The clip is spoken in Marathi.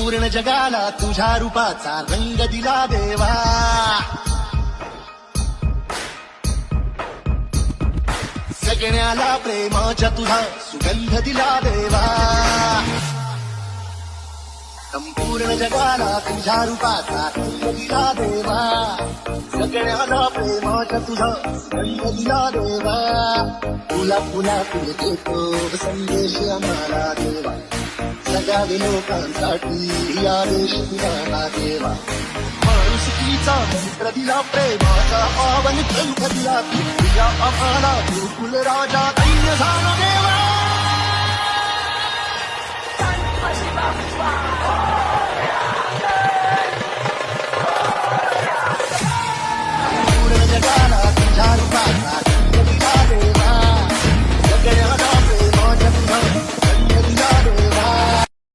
संपूर्ण जगाला तुझ्या रूपाचा रंग दिला देवा. सगळ्याला प्रेमाच्या तुझा सुगंध दिला देवा. संपूर्ण जगाला तुझ्या रूपाचा रंग दिला देवा. सगळ्याला प्रेमाच्या तुझा सुगंध दिला देवा. तुला पुन्हा तुला देतो संदेश आम्हाला देवा. जगावे लोकांसाठी आदेश तुझा देवा. माणुसकीचा मंत्र दिला, प्रेमाचा पावन ग्रंथ दिला. तुझ्या आम्हाला गोकुल राजा दैन्य झाला देवा.